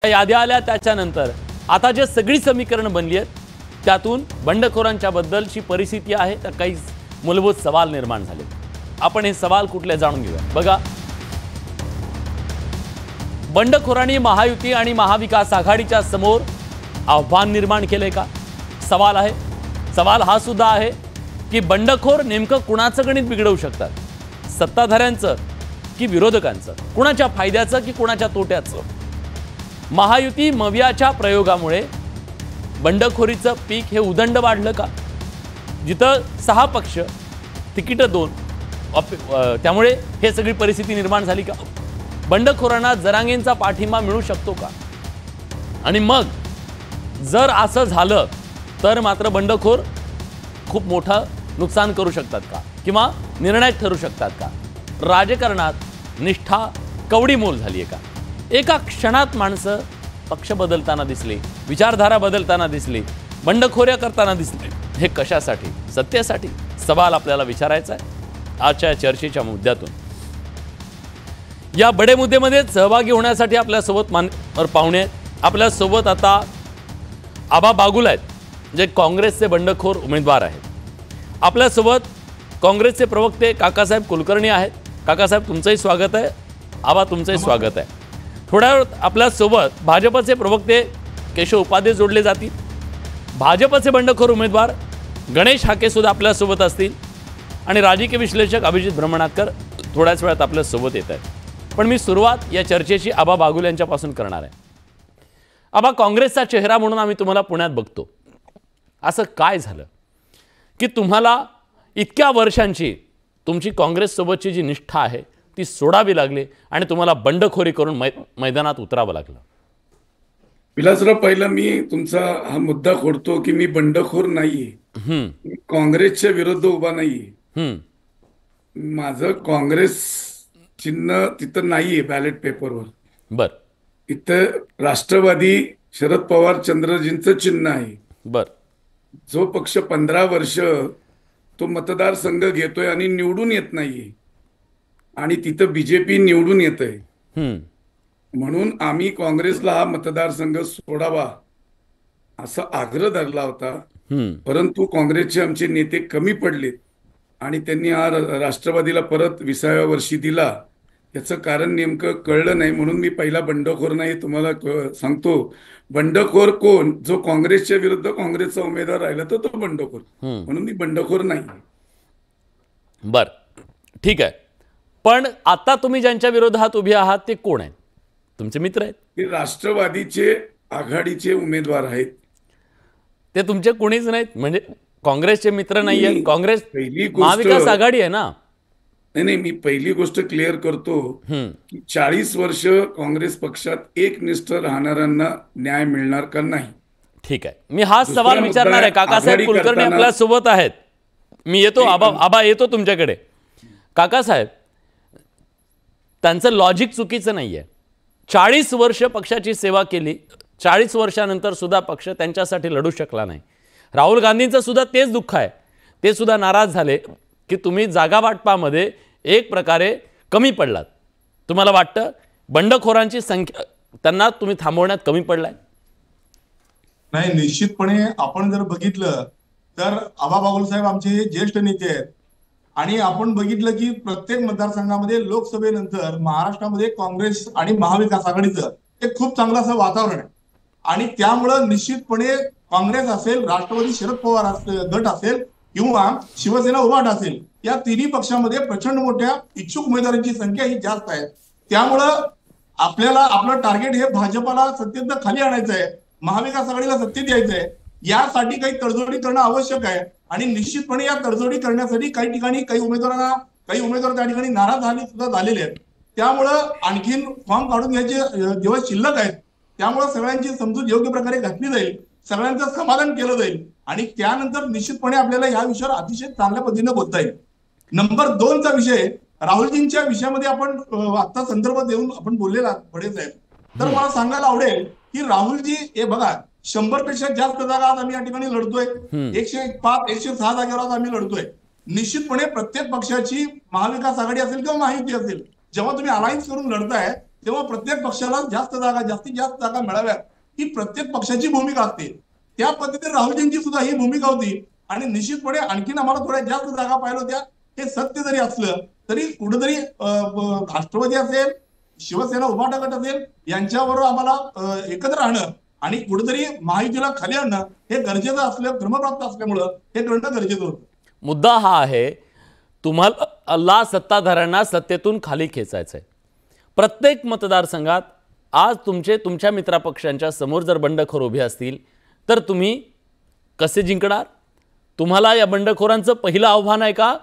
याद्या आल्या त्याच्यानंतर आता जे सगळी समीकरण बनली आहेत त्यातून बंडखोरांच्या बद्दलची परिस्थिती आहे तर काही मूलभूत सवाल निर्माण झाले। आपण हे सवाल कुठले जाणून घेऊया। बघा, बंडखोरांनी महायुती आणि महाविकास आघाडीच्या समोर आव्हान निर्माण केले का? सवाल आहे। सवाल हा सुद्धा आहे की बंडखोर नेमकं कुणाचं गणित बिघडवू शकतात, सत्ताधाऱ्यांचं की विरोधकांचं, कुणाच्या फायद्याचं की कुणाच्या तोट्याचं? महायुती मवियाच्या प्रयोगामुळे बंडखोरीचं पीक हे उदंड वाढलं का? जिथं 6 पक्ष तिकीट 2 त्यामुळे हे सगळी परिस्थिती निर्माण झाली का? बंडखोरांना जरांगेंचा पाठिंबा मिळू शकतो का? आणि मग जर असं झालं तर मात्र बंडखोर खूप मोठं नुकसान करू शकतात का किंवा निर्णायक ठरू शकतात का? राजकारणात निष्ठा कवडीमोल झाली आहे का? एका क्षणात माणसं पक्ष बदलताना दिसली, विचारधारा बदलताना दिसली, बंडखोऱ्या करताना दिसली। हे कशासाठी? सत्तेसाठी? सवाल आपल्याला विचारायचा आहे आजच्या चर्चेच्या मुद्द्यातून। या बडे मुद्द्यामध्ये सहभागी होण्यासाठी आपल्या सोबत मान्यवर पाहुणे आपल्या सोबत आता आबा बागुल आहेत, जे काँग्रेसचे बंडखोर उमेदवार आहेत। आपल्या सोबत काँग्रेसचे प्रवक्ते काकासाहेब कुलकर्णी आहेत। काकासाहेब, तुमचंही स्वागत आहे। आबा, तुमचंही स्वागत आहे। थोड्या वेळ आपल्या सोबत भाजपचे प्रवक्ते केशव उपाध्ये जोडले जातील। भाजपचे बंडखोर उमेदवार गणेश हाके सुद्धा आपल्या सोबत असतील आणि राजकीय विश्लेषक अभिजित ब्रह्मनाथकर थोड्याच वेळात आपल्या सोबत येत आहेत। पण मी सुरुवात या चर्चेची आबा बागुल यांच्यापासून करणार आहे। आबा, काँग्रेसचा चेहरा म्हणून आम्ही तुम्हाला पुण्यात बघतो, असं काय झालं की तुम्हाला इतक्या वर्षांची तुमची काँग्रेस सोबतची जी निष्ठा आहे ती सोडावी लागली आणि तुम्हाला बंडखोरी करून मैदानात उतरावं लागलं? विलासराव, पहिला मी तुमचा हा मुद्दा खोडतो की मी बंडखोर नाहीये, मी काँग्रेसच्या विरुद्ध उभा नाहीये। माझं काँग्रेस चिन्ह तिथं नाहीये बॅलेट पेपरवर। बर, इथं राष्ट्रवादी शरद पवार चंद्रजींचं चिन्ह आहे। बर, जो पक्ष 15 वर्ष तो मतदारसंघ घेतोय आणि निवडून येत नाहीये आणि तिथं बीजेपी निवडून येत आहे, म्हणून आम्ही काँग्रेसला हा मतदारसंघ सोडावा असा आग्रह धरला होता। परंतु काँग्रेसचे आमचे नेते कमी पडले आणि त्यांनी हा राष्ट्रवादीला परत 20व्या वर्षी दिला। याचं कारण नेमकं कळलं नाही, म्हणून मी पहिला बंडखोर नाही तुम्हाला सांगतो। बंडखोर कोण? जो काँग्रेसच्या विरुद्ध काँग्रेसचा उमेदवार राहिला तर तो बंडखोर, म्हणून मी बंडखोर नाही। बर, ठीक आहे। पण आता तुम्ही ज्यांच्या विरोधात उभे आहात ते कोण आहेत? तुमचे मित्र आहेत? ते राष्ट्रवादीचे आघाडीचे उमेदवार आहेत। ते तुमचे कोणीच नाहीत? म्हणजे काँग्रेसचे मित्र नाही आहेत? काँग्रेस महाविकास आघाडी आहे ना? नाही, मी पहिली गोष्ट क्लिअर करतो की 40 वर्ष काँग्रेस पक्षात एकनिष्ठ राहणाऱ्यांना न्याय मिळणार का नाही? ठीक आहे, मी हा सवाल विचारणार आहे। काकासाहेब कुलकर्णी आपल्या सोबत आहेत। मी येतो आबा येतो तुमच्याकडे। काकासाहेब, त्यांचं लॉजिक चुकीचं नाहीये। 40 वर्ष पक्षाची सेवा केली, 40 वर्षानंतर सुद्धा पक्ष त्यांच्यासाठी लढू शकला नाही। राहुल गांधींचं सुद्धा तेच दुःख आहे। ते सुद्धा नाराज झाले की तुम्ही जागा वाटपामध्ये एक प्रकारे कमी पडलात। तुम्हाला वाटतं बंडखोरांची संख्या त्यांना तुम्ही थांबवण्यात कमी पडलाय? नाही, निश्चितपणे आपण जर बघितलं तर आबा बागुल साहेब आमचे ज्येष्ठ नेते आहेत आणि आपण बघितलं की प्रत्येक मतदारसंघामध्ये लोकसभेनंतर महाराष्ट्रामध्ये काँग्रेस आणि महाविकास आघाडीचं एक खूप चांगलं असं वातावरण आहे आणि त्यामुळं निश्चितपणे काँग्रेस असेल, राष्ट्रवादी शरद पवार गट असेल किंवा शिवसेना उभाट असेल, या तिन्ही पक्षामध्ये प्रचंड मोठ्या इच्छुक उमेदवारांची संख्या ही जास्त आहे। त्यामुळं आपल्याला आपलं टार्गेट हे भाजपला सत्तेत खाली आणायचं आहे, महाविकास आघाडीला सत्तेत यायचं आहे। यासाठी काही तडजोडी करणं आवश्यक आहे आणि निश्चितपणे या तडजोडी करण्यासाठी काही ठिकाणी काही उमेदवार त्या ठिकाणी नाराज झालेले आहेत। त्यामुळं आणखीन फॉर्म काढून घ्यायचे दिवस शिल्लक आहेत। त्यामुळे सगळ्यांची समजूत योग्य प्रकारे घातली जाईल, सगळ्यांचं समाधान केलं जाईल आणि त्यानंतर निश्चितपणे आपल्याला या विषयावर अतिशय चांगल्या पद्धतीने बोलता येईल। नंबर 2चा विषय, राहुलजींच्या विषयामध्ये आपण आता संदर्भ देऊन आपण बोललेला बडे साहेब, तर मला सांगायला आवडेल की राहुलजी हे बघा 100 पेक्षा जास्त जागा आज आम्ही या ठिकाणी लढतोय, 105 106 जागेवर आज आम्ही लढतोय। निश्चितपणे प्रत्येक पक्षाची महाविकास आघाडी असेल किंवा महायुती असेल, जेव्हा तुम्ही अलायन्स करून लढताय तेव्हा प्रत्येक पक्षाला जास्तीत जास्त जागा मिळाव्यात ही प्रत्येक पक्षाची भूमिका असते. त्या पद्धतीने राहुलजींची सुद्धा ही भूमिका होती आणि निश्चितपणे आणखीन आम्हाला थोड्या जास्त जागा पाहिजे होत्या. हे सत्य जरी असलं तरी कुठेतरी राष्ट्रवादी असेल, शिवसेना उभाटा गट असेल यांच्याबरोबर आम्हाला एकत्र राहणं आणि कुठेतरी महायुतीला खाली आणणं हे गरजेचं असलं, क्रमप्राप्त असल्यामुळं हे करणं गरजेचं होतं. मुद्दा हा आहे, तुम्हाला सत्ताधाऱ्यांना सत्तेतून खाली खेचायचं आहे. प्रत्येक मतदारसंघात आज तुमच्या मित्रपक्षांच्या समोर जर बंडखोर उभे असतील तर तुम्ही कसे जिंकणार? तुम्हाला या बंडखोरांचं पहिलं आव्हान आहे का,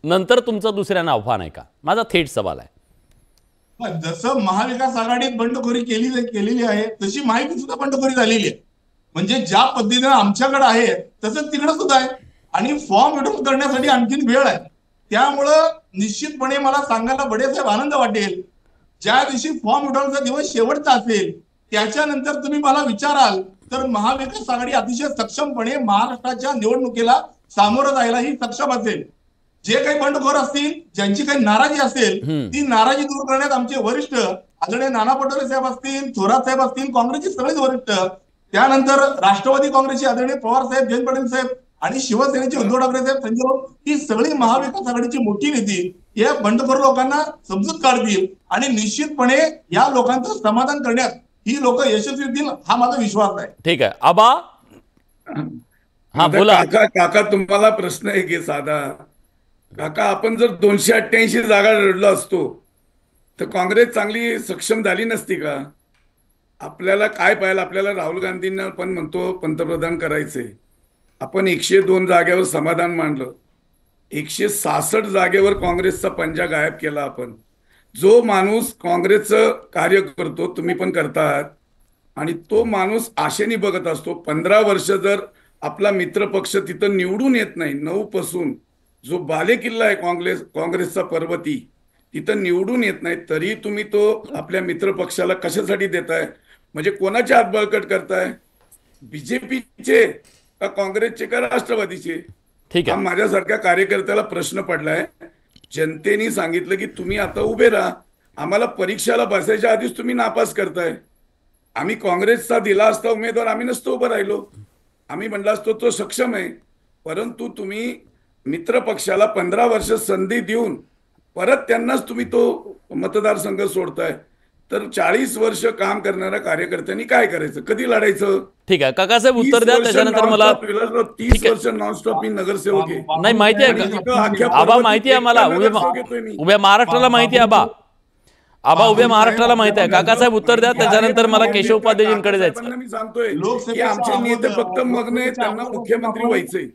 नंतर तुमचं दुसऱ्यांना आव्हान आहे का? माझा थेट सवाल आहे. जसं महाविकास आघाडीत बंडखोरी केलेली आहे तशी महायुतीत सुद्धा बंडखोरी झालेली आहे. म्हणजे ज्या पद्धतीने आमच्याकडे आहे तसंच तिकडे सुद्धा आहे आणि फॉर्म विड्रॉल करण्यासाठी आणखीन वेळ आहे. त्यामुळं निश्चितपणे मला सांगायला बडेसाहेब आनंद वाटेल, ज्या दिवशी फॉर्म विड्रॉलचा दिवस शेवटचा असेल त्याच्यानंतर तुम्ही मला विचाराल तर महाविकास आघाडी अतिशय सक्षमपणे महाराष्ट्राच्या निवडणुकीला सामोरं जायला ही सक्षम असेल. जे काही बंडखोर असतील, ज्यांची काही नाराजी असेल ती नाराजी दूर करण्यात आमचे वरिष्ठ आदरणीय नाना पटोले साहेब असतील, थोरात साहेब असतील, काँग्रेसचे सगळेच वरिष्ठ, त्यानंतर राष्ट्रवादी काँग्रेसचे आदरणीय पवार साहेब, जयंत पाटील साहेब आणि शिवसेनेचे उद्धव ठाकरे साहेब, संजय राऊत ही सगळी महाविकास आघाडीची मोठी नेती या बंडखोर लोकांना समजूत काढतील आणि निश्चितपणे या लोकांचं समाधान करण्यात ही लोक यशस्वी होतील हा माझा विश्वास आहे. ठीक आहे आबा. हा बोला. काका तुम्हाला प्रश्न आहे की साधा, काका आपण जर 288 जागा लढलो असतो तर काँग्रेस चांगली सक्षम झाली नसती का? आपल्याला काय पाहिलं, आपल्याला राहुल गांधींना पण म्हणतो पंतप्रधान करायचे, आपण 102 जागेवर समाधान मानलं, 166 जागेवर काँग्रेसचा पंजा गायब केला. आपण जो माणूस काँग्रेसचं कार्य करतो, तुम्ही पण करतात आणि तो माणूस आशेने बघत असतो. 15 वर्ष जर आपला मित्रपक्ष तिथं निवडून येत नाही, 9 पासून जो बालेकिल्ला आहे काँग्रेसचा पर्वती तिथं निवडून येत नाही, तरी तुम्ही तो आपल्या मित्रपक्षाला कशासाठी देताय? म्हणजे कोणाचे हात बळकट करताय? बीजेपीचे का काँग्रेसचे का राष्ट्रवादीचे? ठीक आहे. हा माझ्यासारख्या कार्यकर्त्याला प्रश्न पडलाय. जनतेने सांगितलं की तुम्ही आता उभे राहा, आम्हाला परीक्षेला बसायच्या आधीच तुम्ही नापास करताय. आम्ही काँग्रेसचा दिला असता उमेदवार आम्ही नसतो उभं राहिलो, आम्ही म्हणलं असतो तो सक्षम आहे. परंतु तुम्ही मित्र पक्षाला 15 वर्ष संधी देऊन परत त्यांनाच तुम्ही तो मतदारसंघ सोडताय. तर 40 वर्ष काम करणाऱ्या कार्यकर्त्यांनी काय करायचं, कधी लढायचं? ठीक आहे काकासाहेब उत्तर द्या, त्याच्यानंतर मला 30 वर्ष नॉनस्टॉप मी नगरसेवक आहे. नाही माहिती आहे आबा, माहिती आहे मला, उभ्या महाराष्ट्राला माहिती आहे आबा, उभ्या महाराष्ट्राला माहिती आहे. काकासाहेब उत्तर द्या, त्याच्यानंतर मला केशव उपाध्यायजींकडे जायचं. मी सांगतोय की आमचे नेते फक्त मग्न आहेत, त्यांना मुख्यमंत्री व्हायचंय.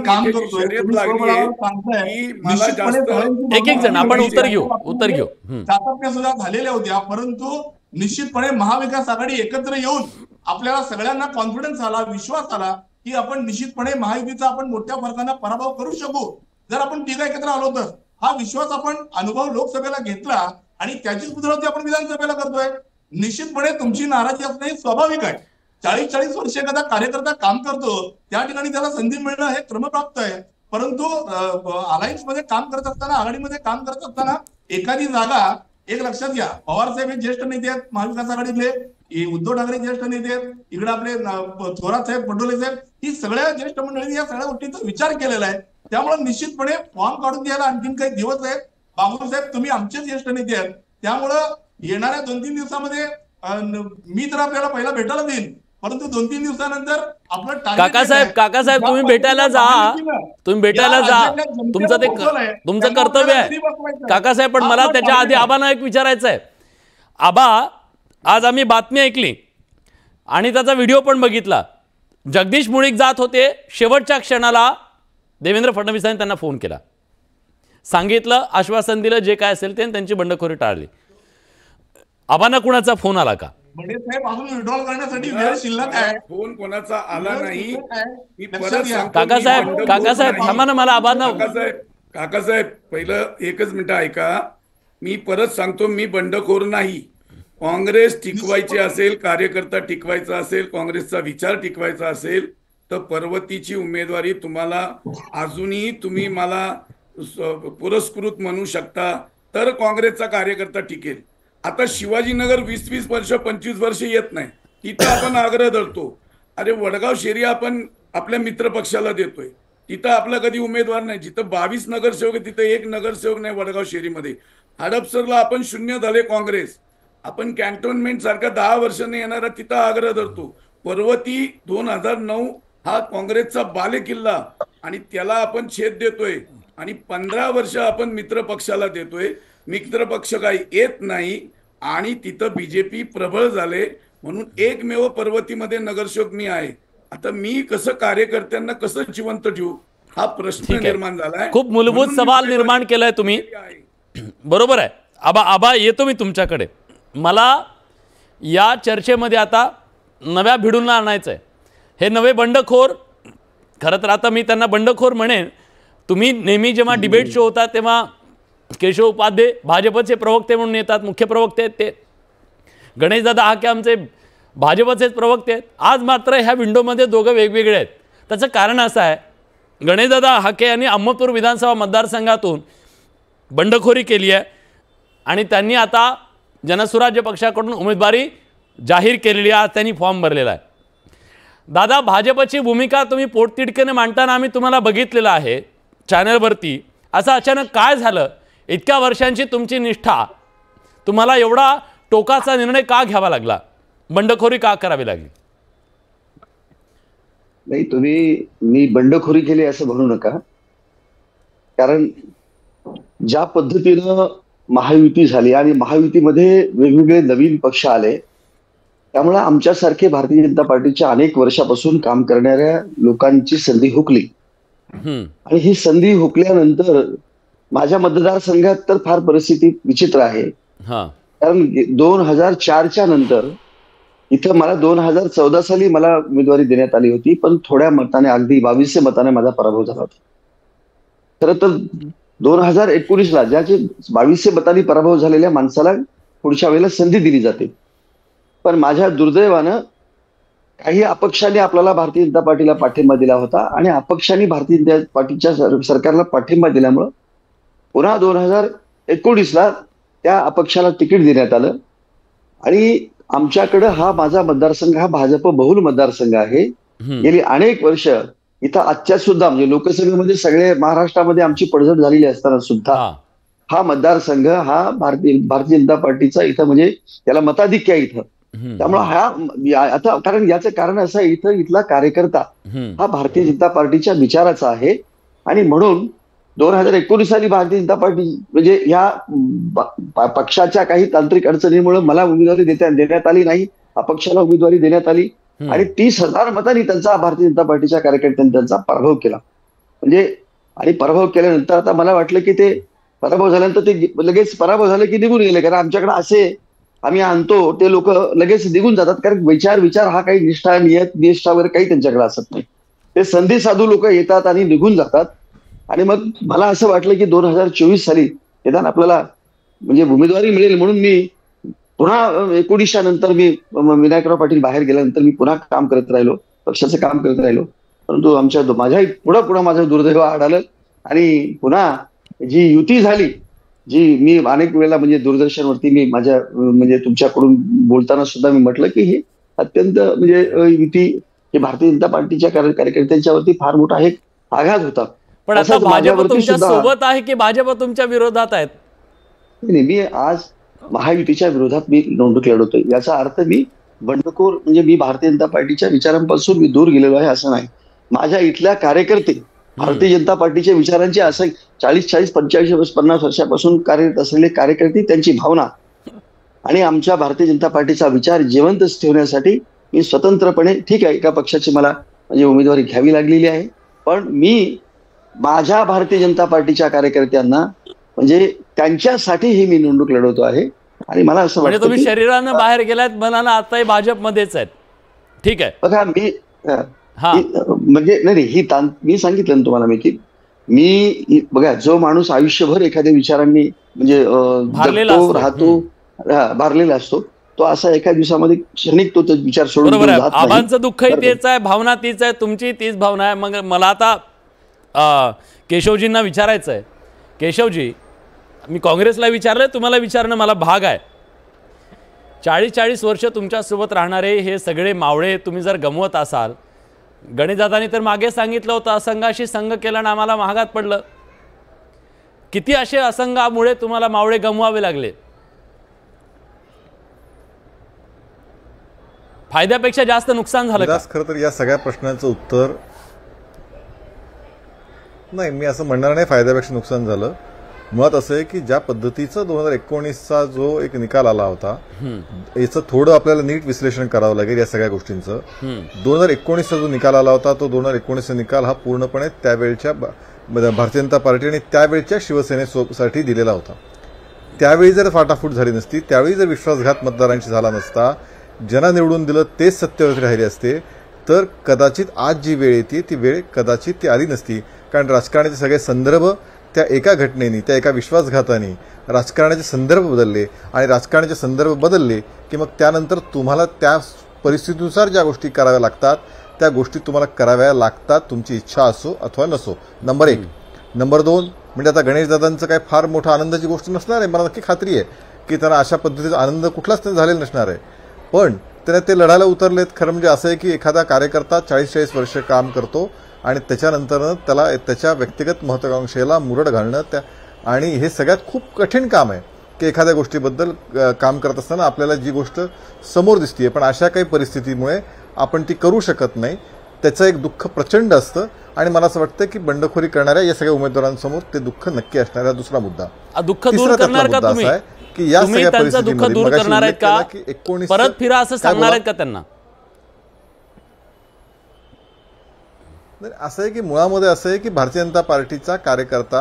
काम करतोय. शर्यत लागली की मला जास्त एक जण आपण उत्तर घेऊ. चाचपण्या सुद्धा झालेल्या होत्या, परंतु निश्चितपणे महाविकास आघाडी एकत्र येऊन आपल्याला सगळ्यांना कॉन्फिडन्स आला, विश्वास आला की आपण निश्चितपणे महायुतीचा आपण मोठ्या फरकाने पराभव करू शकू जर आपण तिघा एकत्र आलो तर. हा विश्वास आपण अनुभव लोकसभेला घेतला आणि त्याचीच पुनरावृत्ती आपण विधानसभेला करतोय. निश्चितपणे तुमची नाराजी असणे हे स्वाभाविक आहे. 40 वर्ष एखादा कार्यकर्ता काम करतो त्या ठिकाणी त्याला संधी मिळणं हे क्रमप्राप्त आहे. परंतु अलायन्स मध्ये काम करत असताना, आघाडीमध्ये काम करत असताना एखादी जागा, एक लक्षात घ्या, पवार साहेब हे ज्येष्ठ नेते आहेत महाविकास आघाडीतले, उद्धव ठाकरे ज्येष्ठ नेते आहेत, इकडे आपले थोरात साहेब, पटोले साहेब, ही सगळ्या ज्येष्ठ मंडळींनी या सगळ्या गोष्टींचा विचार केलेला आहे. त्यामुळे निश्चितपणे फॉर्म काढून द्यायला आणखीन काही दिवस आहेत. बाबू साहेब तुम्ही आमचे ज्येष्ठ नेते आहेत, त्यामुळं येणाऱ्या 2-3 दिवसामध्ये मी तर आपल्याला पहिला भेटायला देईन, परंतु 2-3 दिवसानंतर आपलं काकासाहेब तुम्ही भेटायला जा, तुमचं कर्तव्य आहे काकासाहेब. पण मला त्याच्या आधी आबांना एक विचारायचं आहे. आबा, आज आम्ही बातमी ऐकली आणि त्याचा व्हिडिओ पण बघितला. जगदीश मुळीक जात होते, शेवटच्या क्षणाला देवेंद्र फडणवीसांनी त्यांना फोन केला, सांगितलं, आश्वासन दिलं, जे काय असेल ते, त्यांची बंडखोरी टाळली. आबांना कुणाचा फोन आला का? साहेब अजून विड्रॉल करण्यासाठी वेळ शिल्लक आहे. फोन कोणाचा आला नाही. काकासाहेब थांबा ना, मला आबांना. काकासाहेब पहिलं एकच मिनिट ऐका, मी परत सांगतो, मी बंडखोर नाही. काँग्रेस टिकवायची असेल, कार्यकर्ता टिकवायचा असेल, काँग्रेसचा विचार टिकवायचा असेल तर पर्वतीची उमेदवारी तुम्हाला अजूनही तुम्ही मला पुरस्कृत म्हणू शकता तर काँग्रेसचा कार्यकर्ता टिकेल. आता शिवाजीनगर 20-20 वर्ष 25 वर्ष येत नाही, तिथं आपण आग्रह धरतो. अरे वडगाव शेरी आपण आपल्या मित्र पक्षाला देतोय, तिथं आपला कधी उमेदवार नाही. जिथं 22 नगरसेवक आहे तिथं एक नगरसेवक नाही वडगाव शेरीमध्ये. हडपसरला आपण शून्य झाले काँग्रेस. आपण कॅन्टोन्मेंट सारखा 10 वर्षांनी येणारा तिथं आग्रह धरतो. पर्वती 2009 हा काँग्रेसचा बालेकिल्ला आणि त्याला आपण छेद देतोय आणि 15 वर्ष आपण मित्र पक्षाला देतोय. मित्र पक्ष काही येत नाही आणि तिथं बीजेपी प्रबळ झाले म्हणून एकमेव पर्वतीमध्ये नगरसेवक मी आहे. आता मी कसं कार्यकर्त्यांना कसं जिवंत ठेवू हा प्रश्न निर्माण झालाय. खूप मूलभूत सवाल निर्माण केलाय तुम्ही. बरोबर आहे. आबा येतो मी तुमच्याकडे. मला या चर्चेमध्ये आता नव्या भिडूंना आणायचं आहे. हे नवे बंडखोर, खरं तर आता मी त्यांना बंडखोर म्हणेन. तुम्ही नेहमी जेव्हा डिबेट शो होता तेव्हा केशव उपाध्ये भाजपचे प्रवक्ते म्हणून येतात, मुख्य प्रवक्ते आहेत ते. गणेशदादा हाके आमचे भाजपचेच प्रवक्ते आहेत. आज मात्र ह्या विंडोमध्ये दोघं वेगवेगळे आहेत. त्याचं कारण असं आहे, गणेशदादा हाके यांनी अहमदपूर विधानसभा मतदारसंघातून बंडखोरी केली आहे आणि त्यांनी आता जनसुराज्य पक्षाकडून उमेदवारी जाहीर केलेली आहे. आज त्यांनी फॉर्म भरलेला आहे. दादा, भाजपची भूमिका तुम्ही पोटतिडकीने मांडताना आम्ही तुम्हाला बघितलेलं आहे चॅनलवरती. असं अचानक काय झालं? इतक्या वर्षांची तुमची निष्ठा, तुम्हाला एवढा टोकाचा निर्णय का घ्यावा लागला? बंडखोरी का करावी लागली? नाही, मी बंडखोरी केली असं म्हणू नका. कारण ज्या पद्धतीनं महायुती झाली आणि महायुतीमध्ये वेगवेगळे नवीन पक्ष आले, त्यामुळे आमच्यासारखे भारतीय जनता पार्टीच्या अनेक वर्षापासून काम करणाऱ्या लोकांची संधी हुकली. आणि ही संधी हुकल्यानंतर माझ्या मतदारसंघात तर फार परिस्थिती विचित्र आहे. कारण 2004च्या नंतर इथं मला 2014 साली मला उमेदवारी देण्यात आली होती, पण थोड्या मताने, अगदी 2200 मताने माझा पराभव झाला होता. खरं तर 2019ला ज्याचे 2200 मतांनी पराभव झालेल्या माणसाला पुढच्या वेळेला संधी दिली जाते. पण माझ्या दुर्दैवानं काही अपक्षांनी आपल्याला भारतीय जनता पार्टीला पाठिंबा दिला होता आणि अपक्षांनी भारतीय जनता पार्टीच्या सरकारला पाठिंबा दिल्यामुळं पुन्हा 2019ला त्या अपक्षाला तिकीट देण्यात आलं. आणि आमच्याकडं हा माझा मतदारसंघ हा भाजप बहुल मतदारसंघ आहे. गेली अनेक वर्ष इथं आजच्या सुद्धा म्हणजे लोकसभेमध्ये सगळे महाराष्ट्रामध्ये आमची पडझड झालेली असताना सुद्धा हा मतदारसंघ हा भारतीय जनता पार्टीचा इथं म्हणजे त्याला मताधिक्य आहे इथं. त्यामुळे हा आता कारण याचं कारण असं आहे, इथला कार्यकर्ता हा भारतीय जनता पार्टीच्या विचाराचा आहे. आणि म्हणून 2019 साली भारतीय जनता पार्टी म्हणजे ह्या पक्षाच्या काही तांत्रिक अडचणीमुळे मला उमेदवारी देण्यात आली नाही, अपक्षाला उमेदवारी देण्यात आली आणि 30,000 मतांनी त्यांचा भारतीय जनता पार्टीच्या कार्यकर्त्यांनी त्यांचा पराभव केला. म्हणजे आणि पराभव केल्यानंतर आता मला वाटलं की ते पराभव झाल्यानंतर ते लगेच पराभव झाले की निघून गेले. कारण आमच्याकडे असे आम्ही आणतो ते लोक लगेच निघून जातात. कारण विचार हा काही निष्ठा निष्ठा वगैरे काही त्यांच्याकडे असत नाही. ते संधी साधू लोक येतात आणि निघून जातात. आणि मग मला असं वाटलं की 2024 साली निदान आपल्याला म्हणजे उमेदवारी मिळेल म्हणून मी पुन्हा 19 नंतर मी विनायकराव पाटील बाहेर गेल्यानंतर मी पुन्हा काम करत राहिलो, पक्षाचं काम करत राहिलो. परंतु माझ्या पुढं माझं दुर्दैव आढळलं आणि पुन्हा जी युती झाली, जी मी अनेक वेळेला म्हणजे दूरदर्शनवरती मी माझ्या म्हणजे तुमच्याकडून बोलताना सुद्धा मी म्हटलं की हे अत्यंत म्हणजे युती हे भारतीय जनता पार्टीच्या कार्यकर्त्यांच्यावरती फार मोठा एक आघात होता. पण आता भाजप तुमच्या सोबत आहे की भाजप तुमच्या विरोधात आहेत? मी आज महायुतीच्या विरोधात मी निवडणूक लढवतोय. याचा अर्थ मी बंडखोर म्हणजे मी भारतीय जनता पार्टीच्या विचारांपासून मी दूर गेलेलो आहे असं नाही. माझ्या इथल्या कार्यकर्ते भारतीय जनता पार्टीच्या विचारांचे असं 40, 45, 50 वर्षापासून कार्यरत असलेले कार्यकर्ते, त्यांची भावना आणि आमच्या भारतीय जनता पार्टीचा विचार जिवंत ठेवण्यासाठी मी स्वतंत्रपणे, ठीक आहे एका पक्षाची मला म्हणजे उमेदवारी घ्यावी लागलेली आहे, पण मी माझ्या भारतीय जनता पार्टीच्या कार्यकर्त्यांना म्हणजे त्यांच्यासाठी ही मी निवडणूक लढवतो आहे. आणि मला असं वाटतं तुम्ही शरीरानं बाहेर गेलात, मनानं आताही भाजपमध्येच आहेत. ठीक आहे. बघा मी म्हणजे नाही मी सांगितलं ना तुम्हाला की मी बघा जो माणूस आयुष्यभर एखाद्या विचारांनी म्हणजे राहतो भारलेला असतो, तो असा एका दिवसामध्ये क्षणिक तो विचार सोडून जात नाही. आबांचं दुःखही तेच आहे, भावना तीच आहे, तुमची तीच भावना आहे. मग मला आता केशवजींना विचारायचं आहे. केशवजी, मी काँग्रेसला विचारलं, तुम्हाला विचारणं मला भाग आहे. 40-40 वर्ष तुमच्यासोबत राहणारे हे सगळे मावळे तुम्ही जर गमवत असाल, गणेशदादांनी तर मागे सांगितलं होतं असंघाशी संघ केला ना आम्हाला महागात पडलं. किती असे असंघामुळे तुम्हाला मावळे गमवावे लागले? फायद्यापेक्षा जास्त नुकसान झालं का? खरं तर या सगळ्या प्रश्नांचं उत्तर नाही, मी असं म्हणणार नाही फायद्यापेक्षा नुकसान झालं. मुळात असं आहे की ज्या पद्धतीचा 2019चा जो एक निकाल आला होता, याचं थोडं आपल्याला नीट विश्लेषण करावं लागेल या सगळ्या गोष्टींचं. 2019चा जो निकाल आला होता तो 2019चा निकाल हा पूर्णपणे त्यावेळच्या भारतीय जनता पार्टी आणि त्यावेळच्या शिवसेनेसाठी दिलेला होता. त्यावेळी जर फाटाफूट झाली नसती, त्यावेळी जर विश्वासघात मतदारांशी झाला नसता, ज्यांना निवडून दिलं तेच सत्तेवरती राहिले असते, तर कदाचित आज जी वेळ येते ती वेळ कदाचित ती आली नसती. कारण राजकारणाचे सगळे संदर्भ त्या एका घटनेने, त्या एका विश्वासघाताने राजकारणाचे संदर्भ बदलले आणि राजकारणाचे संदर्भ बदलले की मग त्यानंतर तुम्हाला त्या परिस्थितीनुसार ज्या गोष्टी कराव्या लागतात त्या गोष्टी तुम्हाला कराव्या लागतात, तुमची इच्छा असो अथवा नसो. नंबर 1. नंबर 2 म्हणजे आता गणेशदादांचं काय फार मोठं आनंदाची गोष्ट नसणार आहे, मला नक्की खात्री आहे की त्यांना अशा पद्धतीचा आनंद कुठलाच त्यांना झालेला नसणार आहे. पण त्याने ते लढायला उतरलेत. खरं म्हणजे असं आहे की एखादा कार्यकर्ता 40-40 वर्ष काम करतो आणि त्याच्यानंतर त्याला त्याच्या व्यक्तिगत महत्वाकांक्षेला मुरड घालणं आणि हे सगळ्यात खूप कठीण काम आहे की एखाद्या गोष्टीबद्दल काम करत असताना आपल्याला जी गोष्ट समोर दिसते पण अशा काही परिस्थितीमुळे आपण ती करू शकत नाही, त्याचं एक दुःख प्रचंड असतं. आणि मला असं वाटतं की बंडखोरी करणाऱ्या या सगळ्या उमेदवारांसमोर ते दुःख नक्की असणार. हा दुसरा मुद्दा. दुःख दूर करणार का तुम्ही? की या सगळ्या त्यांचं दुःख दूर करणार आहेत का? परत फिरा असं सांगणार आहेत का त्यांना? असं आहे की मुळामध्ये असं आहे की भारतीय जनता पार्टीचा कार्यकर्ता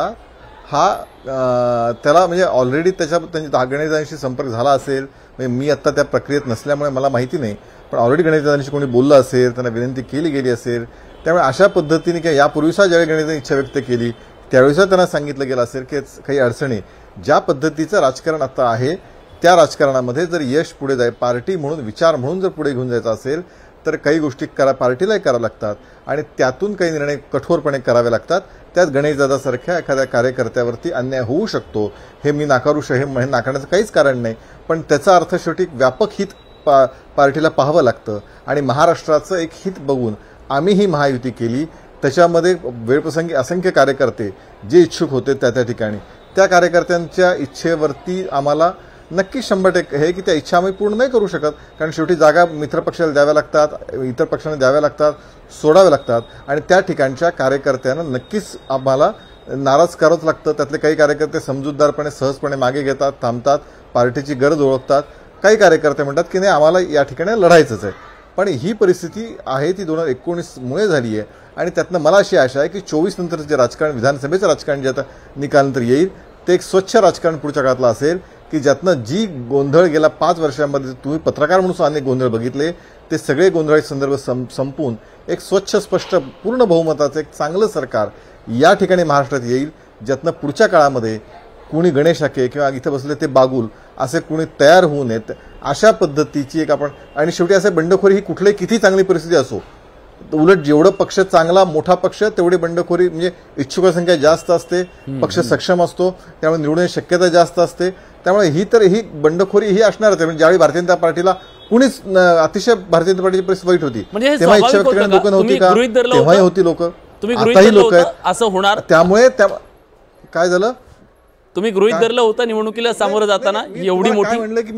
हा त्याला म्हणजे ऑलरेडी त्यांच्या गणेशदादांशी संपर्क झाला असेल. म्हणजे मी आत्ता त्या प्रक्रियेत नसल्यामुळे मला माहिती नाही, पण ऑलरेडी गणेशदादांशी कोणी बोललं असेल, त्यांना विनंती केली गेली असेल. त्यामुळे अशा पद्धतीने किंवा यापूर्वीचा ज्यावेळी गणेशदादांनी इच्छा व्यक्त केली त्यावेळीसुद्धा त्यांना सांगितलं गेलं असेल की काही अडचणी, ज्या पद्धतीचं राजकारण आता आहे त्या राजकारणामध्ये जर यश पुढे जाईल, पार्टी म्हणून विचार म्हणून जर पुढे घेऊन जायचं असेल तर काही गोष्टी पार्टीलाही कराव्या लागतात आणि त्यातून काही निर्णय कठोरपणे करावे लागतात. त्यात गणेशदादासारख्या एखाद्या कार्यकर्त्यावरती अन्याय होऊ शकतो, हे मी नाकारू हे नाकारण्याचं काहीच कारण नाही. पण त्याचा अर्थ शेवटी व्यापक हित पार्टीला पाहावं लागतं आणि महाराष्ट्राचं एक हित बघून आम्ही ही महायुती केली. त्याच्यामध्ये वेळप्रसंगी असंख्य कार्यकर्ते जे इच्छुक होते त्या ठिकाणी त्या कार्यकर्त्यांच्या इच्छेवरती आम्हाला नक्की 100% आहे की त्या इच्छा आम्ही पूर्ण नाही करू शकत, कारण शेवटी जागा मित्रपक्षाला द्याव्या लागतात, इतर पक्षांना द्याव्या लागतात, सोडाव्या लागतात आणि त्या ठिकाणच्या कार्यकर्त्यांना नक्कीच आम्हाला नाराज करावंच लागतं. त्यातले काही कार्यकर्ते समजूतदारपणे सहजपणे मागे घेतात, थांबतात, पार्टीची गरज ओळखतात. काही कार्यकर्ते म्हणतात की नाही आम्हाला या ठिकाणी लढायचंच आहे. पण ही परिस्थिती आहे ती 2019मुळे झाली आहे आणि त्यातनं मला अशी आशा आहे की 24 नंतरचं जे राजकारण, विधानसभेचं राजकारण जे आता निकालनंतर येईल ते एक स्वच्छ राजकारण पुढच्या काळातलं असेल की ज्यातनं जी गोंधळ गेल्या 5 वर्षांमध्ये तुम्ही पत्रकार म्हणून अनेक गोंधळ बघितले ते सगळे गोंधळाचे संदर्भ संपून एक स्वच्छ स्पष्ट पूर्ण बहुमताचं एक चांगलं सरकार या ठिकाणी महाराष्ट्रात येईल, ज्यातनं पुढच्या काळामध्ये कुणी गणेश हाके किंवा इथं बसले ते बागुल असे कुणी तयार होऊ नयेत अशा पद्धतीची एक आपण. आणि शेवटी असे बंडखोरी ही कुठलीही किती चांगली परिस्थिती असो, उलट जेवढं पक्ष चांगला मोठा पक्ष तेवढी बंडखोरी म्हणजे इच्छुक संख्या जास्त असते, पक्ष सक्षम असतो, त्यामुळे निवडण्याची शक्यता जास्त असते. त्यामुळे ही बंडखोरी ही असणारच आहे. म्हणजे ज्यावेळी भारतीय जनता पार्टीला कुणीच अतिशय भारतीय जनता पार्टीची परिस्थिती वाईट होती तेव्हा इच्छा व्यक्त करणारी लोक नव्हती का? तेव्हाही होती लोक, आताही लोक आहेत. असं होणार त्यामुळे काय झालं? तुम्ही गृहीत धरलं होतं निवडणुकीला सामोरं जाताना एवढी मोठी म्हणलं की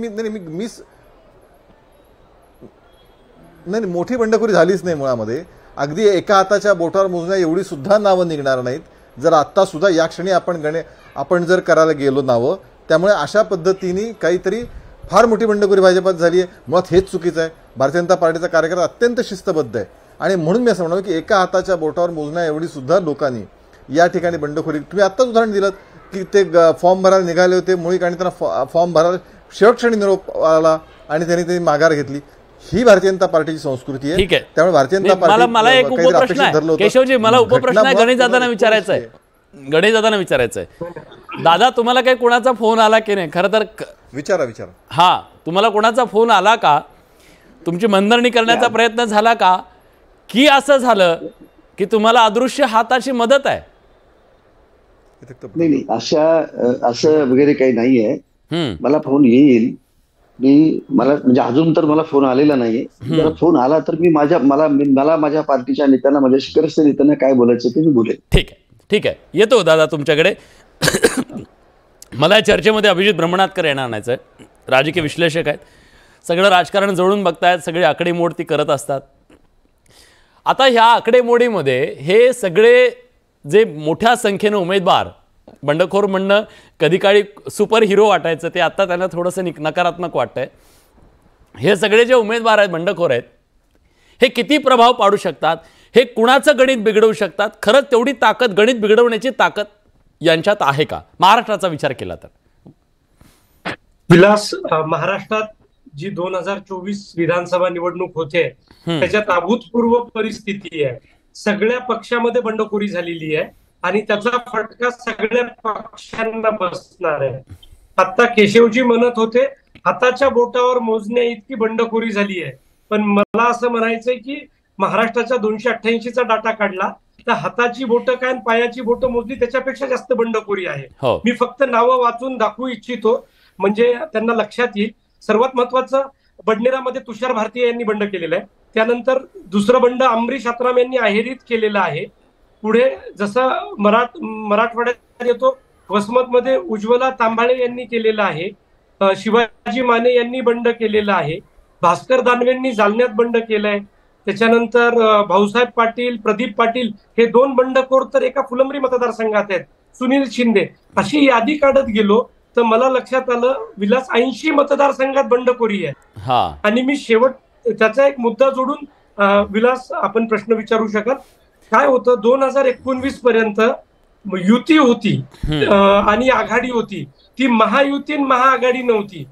नाही मोठी बंडखोरी झालीच नाही. मुळामध्ये अगदी एका हाताच्या बोटावर मोजण्या एवढी सुद्धा नावं निघणार नाहीत जर आता सुद्धा या क्षणी आपण जर करायला गेलो नावं. त्यामुळे अशा पद्धतीने काहीतरी फार मोठी बंडखोरी भाजपात झाली आहे. मुळात हेच चुकीचं आहे. भारतीय जनता पार्टीचा कार्यकर्ता अत्यंत शिस्तबद्ध आहे आणि म्हणून मी असं म्हणालो की एका हाताच्या बोटावर मोजण्या एवढी सुद्धा लोकांनी या ठिकाणी बंडखोरी. तुम्ही आत्ताच उदाहरण दिलं की ते फॉर्म भरायला निघाले होते मुळीक आणि त्यांना फॉर्म भरायला शेवटक्षणी निरोप आला आणि त्यांनी माघार घेतली. ही भारतीय जनता पार्टीची संस्कृती आहे. त्यामुळे भारतीय जनता पार्टी मला एक उपप्रश्न आहे केशवजी, मला उपप्रश्न आहे गणेशदादांना विचारायचा आहे. गणेशदादांना विचारायचं आहे, दादा तुम्हाला काही कोणाचा फोन आला की नाही? खरं तर विचारा. हा, तुम्हाला कोणाचा फोन आला का? तुमची मनधरणी करण्याचा प्रयत्न झाला का? की असं झालं की तुम्हाला अदृश्य हाताची मदत आहे? नाही असं वगैरे काही नाहीये. मला फोन येईल मला म्हणजे अजून तर मला फोन आलेला नाहीये. जर फोन आला तर मी मला माझ्या पार्टीच्या नेत्यांना, माझ्या शिखरस्थ नेत्यांना काय बोलायचं ते मी बोलेन. ठीक आहे. येतो दादा तुमच्याकडे. मला या चर्चेमध्ये अभिजित ब्रह्मनाथकर येणार नाहीच आहे. राजकीय विश्लेषक आहेत, सगळं राजकारण जवळून बघतायत, सगळी आकडेमोड ती करत असतात. आता ह्या आकडेमोडीमध्ये हे सगळे जे मोठ्या संख्येनं उमेदवार, बंडखोर म्हणणं कधी काळी सुपर हिरो वाटायचं, ते आता त्यांना थोडंसं नकारात्मक वाटतंय. हे सगळे जे उमेदवार आहेत, बंडखोर आहेत, हे किती प्रभाव पाडू शकतात, हे कुणाचं गणित बिघडवू शकतात, खरंच तेवढी ताकद, गणित बिघडवण्याची ताकद यांच्यात आहे का, महाराष्ट्राचा विचार केला तर? विलास, महाराष्ट्रात जी 2024 विधानसभा निवडणूक होते त्याच्यात अभूतपूर्व परिस्थिती आहे. सगळ्या पक्षामध्ये बंडखोरी झालेली आहे आणि त्याचा फटका सगळ्या पक्षांना बसणार आहे. आता केशवजी म्हणत होते हाताच्या बोटावर मोजण्या इतकी बंडखोरी झाली आहे, पण मला असं म्हणायचंय की महाराष्ट्राच्या 288चा डाटा काढला तर हाताची बोटं काय आणि पायाची बोटं मोजली त्याच्यापेक्षा जास्त बंडखोरी आहे. मी फक्त नावं वाचून दाखवू इच्छितो म्हणजे त्यांना लक्षात येईल. सर्वात महत्वाचं, बडनेरामध्ये तुषार भारती यांनी बंड केलेलं आहे. त्यानंतर दुसरं बंड अमरीश आत्राम यांनी अहेरीत केलेलं आहे. पुढे जसं मराठवाड्यात येतो, वसमतमध्ये उज्ज्वला तांबाळे यांनी केलेलं आहे. शिवाजी माने यांनी बंड केलेलं आहे. भास्कर दानवेंनी जालन्यात बंड केलंय. त्याच्यानंतर भाऊसाहेब पाटील, प्रदीप पाटील हे 2 बंडखोर तर एका फुलंब्री मतदारसंघात आहेत. सुनील शिंदे, अशी यादी काढत गेलो तर मला लक्षात आलं विलास 80 मतदारसंघात बंडखोरी आहे. आणि मी शेवट त्याचा एक मुद्दा जोडून विलास आपण प्रश्न विचारू शकाल. काय होतं 2019 पर्यंत युती होती आणि आघाडी होती. ती महायुती आणि महाआघाडी नव्हती.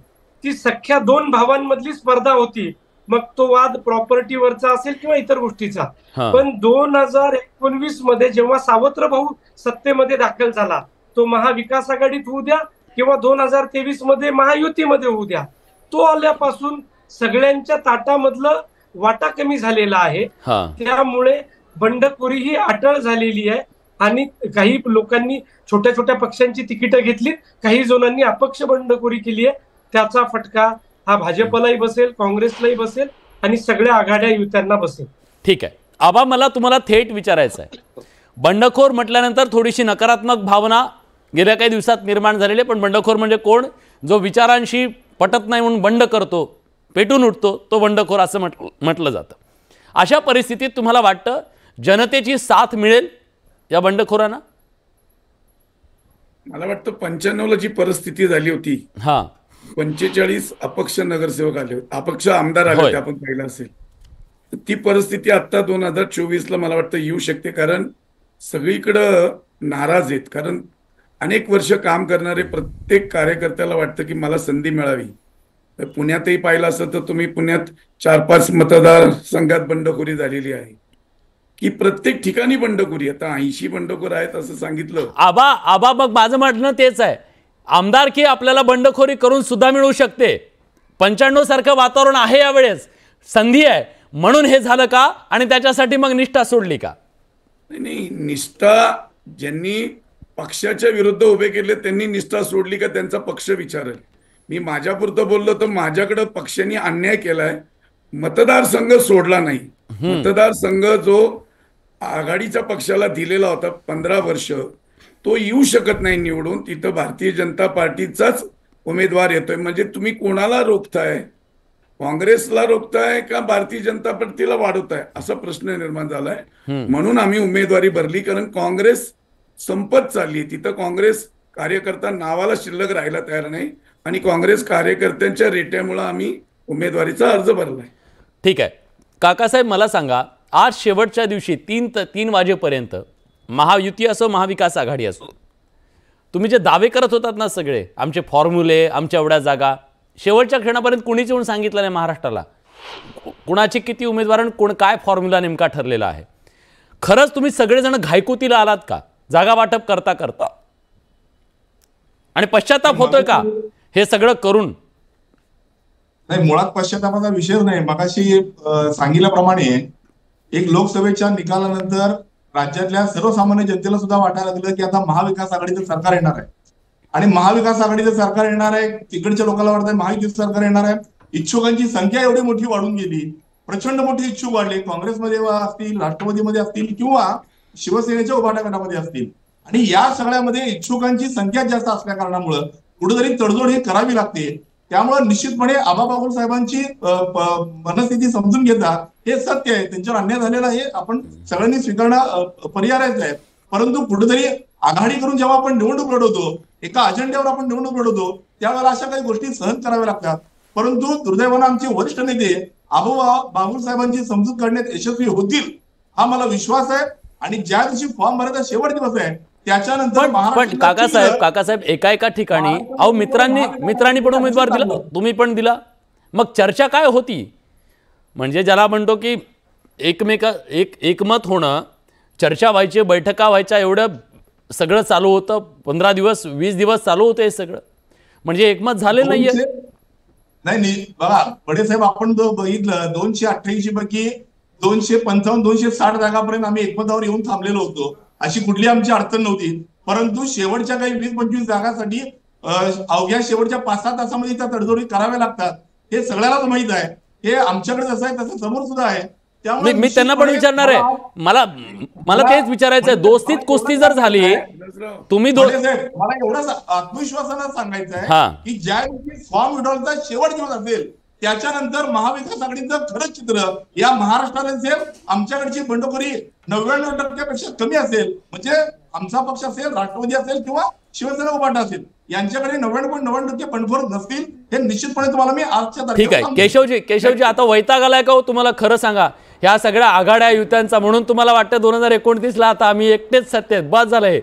ती सख्या 2 भावांमधली स्पर्धा होती. मग तो वाद प्रॉपर्टीवरचा असेल किंवा इतर गोष्टीचा. पण 2019 मध्ये जेव्हा सावत्र भाऊ सत्तेमध्ये दाखल झाला, तो महाविकास आघाडीत होऊ द्या किंवा 2023 मध्ये महायुतीमध्ये होऊ द्या, तो आल्यापासून सगळ्यांच्या ताटामधलं वाटा कमी झालेला आहे. त्यामुळे बंडखोरी ही अटळ झालेली आहे आणि काही लोकांनी छोट्या छोट्या पक्षांची तिकीटं घेतली, काही जणांनी अपक्ष बंडखोरी केली आहे. त्याचा फटका हा भाजपलाही बसेल, काँग्रेसलाही बसेल आणि सगळ्या आघाड्या युत्यांना बसेल. ठीक आहे आबा, मला तुम्हाला थेट विचारायचं आहे, बंडखोर म्हटल्यानंतर थोडीशी नकारात्मक भावना गेल्या काही दिवसात निर्माण झालेली आहे. पण बंडखोर म्हणजे कोण? जो विचारांशी पटत नाही म्हणून बंड करतो, पेटून उठतो, तो बंडखोर असं म्हटलं जातं. अशा परिस्थितीत तुम्हाला वाटतं जनतेची साथ मिळेल या बंडखोरांना? मला वाटतं 95ला जी परिस्थिती झाली होती, 45 अपक्ष नगरसेवक आले होते, अपक्ष आमदार आले होते, आपण पाहिलं असेल. ती परिस्थिती आता 2024ला मला वाटतं येऊ शकते. कारण सगळीकडं नाराज आहेत. कारण अनेक वर्ष काम करणारे प्रत्येक कार्यकर्त्याला वाटतं की मला संधी मिळावी. पुण्यातही पाहिलं असं तर तुम्ही पुण्यात 4-5 मतदारसंघात बंडखोरी झालेली आहे की प्रत्येक ठिकाणी बंडखोरी. आता 80 बंडखोर आहेत असं सांगितलं. आबा मग माझं म्हणणं तेच आहे, आमदारकी आपल्याला बंडखोरी करून सुद्धा मिळू शकते. 95 सारखं वातावरण आहे, यावेळेस संधी आहे म्हणून हे झालं का? आणि त्याच्यासाठी मग निष्ठा सोडली का? नाही, निष्ठा ज्यांनी पक्षाच्या विरुद्ध उभे केले त्यांनी निष्ठा सोडली का त्यांचा पक्ष विचारेल. मी माझ्यापुरतं बोललो तर माझ्याकडे पक्षांनी अन्याय केलाय, मतदारसंघ सोडला नाही. मतदारसंघ जो आघाडीच्या पक्षाला दिलेला होता 15 वर्ष, तो येऊ शकत नाही निवडून. तिथं भारतीय जनता पार्टीचाच उमेदवार येतोय. म्हणजे तुम्ही कोणाला रोखताय? काँग्रेसला रोखताय का भारतीय जनता पार्टीला वाढवताय, असा प्रश्न निर्माण झालाय. म्हणून आम्ही उमेदवारी भरली. कारण काँग्रेस संपत चालली. तिथं काँग्रेस कार्यकर्ता नावाला शिल्लक राहायला तयार नाही आणि काँग्रेस कार्यकर्त्यांच्या रेट्यामुळे आम्ही उमेदवारीचा अर्ज भरलाय. ठीक आहे काकासाहेब, मला सांगा, आज शेवटच्या दिवशी 3 वाजेपर्यंत महायुती असो महाविकास आघाडी असो, तुम्ही जे दावे करत होतात ना सगळे, आमचे फॉर्म्युले, आमच्या एवढ्या जागा, शेवटच्या क्षणापर्यंत कुणीच येऊन सांगितलं नाही महाराष्ट्राला कुणाचे किती उमेदवार, कोण काय फॉर्म्युला नेमका ठरलेला आहे. खरंच तुम्ही सगळेजण घायकुतीला आलात का जागा वाटप करता करता? आणि पश्चाताप होतोय का हे सगळं करून? नाही, मुळात पश्चातापाचा विषय नाही. मगाशी सांगितल्याप्रमाणे एक लोकसभेच्या निकालानंतर राज्यातल्या सर्वसामान्य जनतेला सुद्धा वाटायला लागलं की आता महाविकास आघाडीचं सरकार येणार आहे आणि महाविकास आघाडीचं सरकार येणार आहे, तिकडच्या लोकांना वाटतंय महायुतीचं सरकार येणार आहे. इच्छुकांची संख्या एवढी मोठी वाढून गेली, प्रचंड मोठी इच्छुक वाढले, काँग्रेसमध्ये असतील, राष्ट्रवादीमध्ये असतील किंवा शिवसेनेच्या उभाटा गटामध्ये असतील. आणि या सगळ्यामध्ये इच्छुकांची संख्या जास्त असल्या कारणामुळे कुठेतरी तडजोड ही करावी लागते. त्यामुळे निश्चितपणे आबा बागुल साहेबांची मनस्थिती समजून घेता हे सत्य आहे, त्यांच्यावर अन्याय झालेला आहे, आपण सगळ्यांनी स्वीकारणं पर्यायच आहे. परंतु कुठेतरी आघाडी करून जेव्हा आपण निवडणूक लढवतो, एका अजेंड्यावर आपण निवडणूक लढवतो, त्यावेळेला अशा काही गोष्टी सहन कराव्या लागतात. परंतु दुर्दैवानं आमचे वरिष्ठ नेते आबा बागुल साहेबांची समजूत काढण्यात यशस्वी होतील हा मला विश्वास आहे. आणि ज्या दिवशी फॉर्म भरायचा शेवट दिवस आहे त्याच्यानंतर पण काकासाहेब एका ठिकाणी अहो मित्रांनी पण उमेदवार दिला, तुम्ही पण दिला, मग चर्चा काय होती? म्हणजे ज्याला म्हणतो की एकमत होणं, चर्चा व्हायची, बैठका व्हायच्या, एवढं सगळं चालू होतं. 15 दिवस 20 दिवस चालू होतं हे सगळं, म्हणजे एकमत झाले नाहीये. नाही बघा बडे साहेब, आपण बघितलं 288 पैकी 255 260 जागापर्यंत आम्ही एकमतावर येऊन थांबलेलो होतो. अशी कुठली आमची अडचण नव्हती. परंतु शेवटच्या काही 20-25 जागांसाठी अवघ्या शेवटच्या 5-6 तासामध्ये त्या तडजोडी कराव्या लागतात, हे सगळ्यालाच माहित आहे. हे आमच्याकडे जसं आहे तसं समोर सुद्धा आहे. त्यामुळे मी त्यांना पण विचारणार आहे, मला तेच विचारायचं आहे. दोस्तीत कुस्ती जर झाली, तुम्ही मला एवढं आत्मविश्वासानं सांगायचं आहे की ज्या फॉर्म विड्रॉलचा शेवट दिवस असेल त्याच्यानंतर महाविकास आघाडीचं खरंच चित्र या महाराष्ट्रात असेल. आमच्याकडची बंडखोरी 99% कमी असेल, म्हणजे आमचा पक्ष असेल, राष्ट्रवादी असेल किंवा शिवसेना उभाटा असेल, यांच्याकडे 99.9% बंडखोर नसतील, हे निश्चितपणे तुम्हाला मी आजच्या ठीक आहे. केशवजी आता वैताग आलाय का हो तुम्हाला? खरं सांगा, ह्या सगळ्या आघाड्या युत्यांचा, म्हणून तुम्हाला वाटतं 2029ला आता आम्ही एकटेच सत्तेत, बाद झालंय,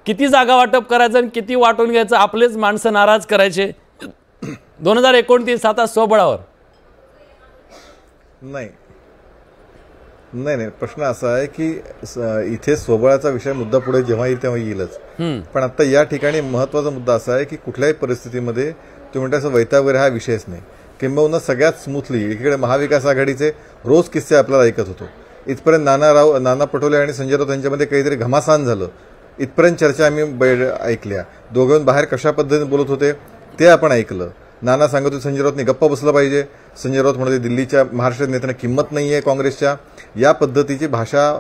किती जागा वाटप करायचं आणि किती वाटून घ्यायचं, आपलेच माणसं नाराज करायचे. 2029 आता स्वबळावर? नाही, प्रश्न असा आहे की इथे स्वबळाचा विषय मुद्दा पुढे जेव्हा येईल तेव्हा येईलच. पण आता या ठिकाणी महत्वाचा मुद्दा असा आहे की कुठल्याही परिस्थितीमध्ये तुम्ही म्हणता असं वैताग वगैरे हा विषयच नाही. किंबहुना सगळ्यात स्मूथली एकीकडे महाविकास आघाडीचे रोज किस्से आपल्याला ऐकत होतो, इथपर्यंत नाना पटोले आणि संजय राऊत यांच्यामध्ये काहीतरी घमासान झालं, इथपर्यंत चर्चा आम्ही ऐकल्या. दोघं बाहेर कशा पद्धतीने बोलत होते ते आपण ऐकलं. नाना सांगत होते संजय राऊतने गप्पा बसलं पाहिजे, संजय राऊत म्हणते दिल्लीच्या महाराष्ट्र नेत्यांना किंमत नाही आहे काँग्रेसच्या. या पद्धतीची भाषा,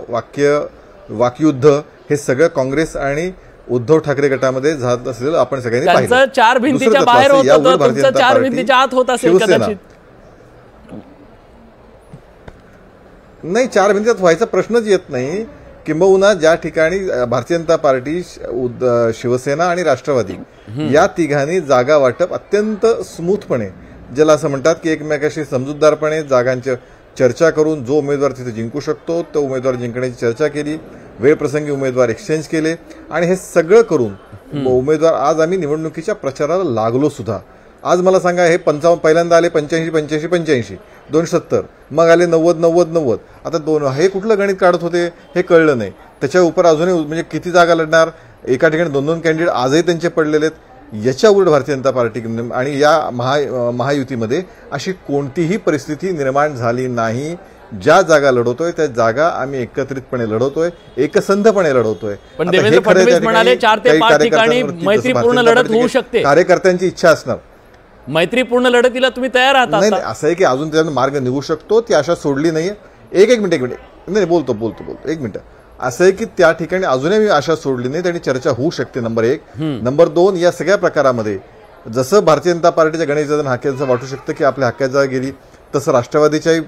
वाक्युद्ध हे सगळं काँग्रेस आणि उद्धव ठाकरे गटामध्ये झालं असलेलं आपण सगळ्यांनी पाहिलं. 4 भिंतीच्या बाहेर होतं, तुमचं 4 भिंतीच्या आत होत असेल कदाचित. नाही, 4 भिंतीत व्हायचा प्रश्नच येत नाही. किंबहुना ज्या ठिकाणी भारतीय जनता पार्टी, शिवसेना आणि राष्ट्रवादी या तिघांनी जागा वाटप अत्यंत स्मूथपणे, ज्याला असं म्हणतात की एकमेकाशी समजूतदारपणे जागांची चर्चा करून जो उमेदवार तिथे जिंकू शकतो तो उमेदवार जिंकण्याची चर्चा केली, वेळप्रसंगी उमेदवार एक्सचेंज केले, आणि हे सगळं करून उमेदवार आज आम्ही निवडणुकीच्या प्रचाराला लागलो सुद्धा. आज मला सांगा, हे 55 पहिल्यांदा आले 85, 270, मग आले 90. आता हे कुठलं गणित काढत होते हे कळलं नाही. त्याच्या उपर अजूनही म्हणजे किती जागा लढणार, एका ठिकाणी 2-2 कॅन्डिडेट आजही त्यांचे पडलेले आहेत. याच्या उलट भारतीय जनता पार्टी आणि या महायुतीमध्ये अशी कोणतीही परिस्थिती निर्माण झाली नाही. ज्या जागा लढवतोय त्या जागा आम्ही एकत्रितपणे लढवतोय, एकसंधपणे लढवतोय. पण देवेंद्र फडणवीस म्हणाले 4 ते 5 ठिकाणी मैत्रीपूर्ण लढत होऊ शकते. कार्यकर्त्यांची इच्छा असणार, मैत्रीपूर्ण लढतीला तुम्ही तयार आहात? नाही, असं आहे की अजून त्याचा मार्ग निघू शकतो, ती आशा सोडली नाहीये. एक मिनिट नाही, बोलतो 1 मिनिट. असं आहे की त्या ठिकाणी अजूनही आशा सोडली नाही, त्यांनी चर्चा होऊ शकते. नंबर 1. नंबर 2, या सगळ्या प्रकारामध्ये जसं भारतीय जनता पार्टीच्या गणेश दादा हाकेचं वाटू शकतं की आपल्या हक्काची जागा गेली, तसं राष्ट्रवादीच्याही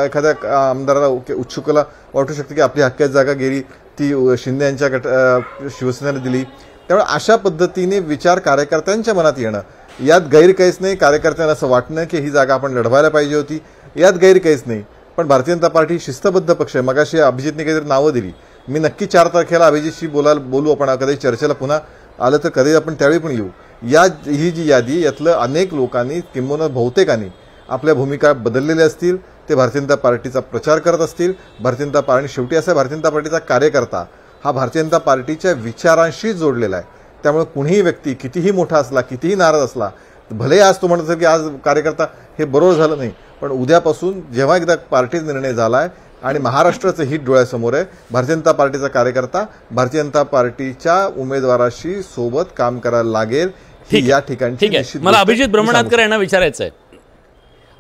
एखाद्या आमदाराला उत्सुकाला वाटू शकतं की आपली हक्काची जागा गेली, ती शिंदे यांच्या शिवसेनेने दिली. त्यामुळे अशा पद्धतीने विचार कार्यकर्त्यांच्या मनात येणं, यात गैर काहीच नाही. कार्यकर्त्यांना असं वाटणं की ही जागा आपण लढवायला पाहिजे होती, यात गैर काहीच नाही. पण भारतीय जनता पार्टी शिस्तबद्ध पक्ष आहे. मगाशी अभिजितने काहीतरी नावं दिली, मी नक्की 4 तारखेला अभिजितशी बोलू आपण, कधी चर्चेला पुन्हा आलं तर कधी आपण त्यावेळी पण येऊ. ही जी यादी, यातलं अनेक लोकांनी किंबहुना बहुतेकांनी आपल्या भूमिका बदललेल्या असतील, ते भारतीय जनता पार्टीचा प्रचार करत असतील. भारतीय जनता पार्टी शेवटी असा भारतीय जनता पार्टीचा कार्यकर्ता हा भारतीय जनता पार्टीच्या विचारांशी जोडलेला आहे. त्यामुळे कुणीही व्यक्ती कितीही मोठा असला, कितीही नाराज असला, भले आज तो म्हणत असेल की आज कार्यकर्ता हे बरोबर झालं नाही, पण उद्यापासून जेव्हा एकदा पार्टीचा निर्णय झाला आहे आणि महाराष्ट्राचं हित डोळ्यासमोर आहे, भारतीय जनता पार्टीचा कार्यकर्ता भारतीय जनता पार्टीच्या उमेदवाराशी सोबत काम करायला लागेल ही या ठिकाणी. ठीक आहे, मला अभिजित ब्रह्मनाथकर यांना विचारायचं आहे,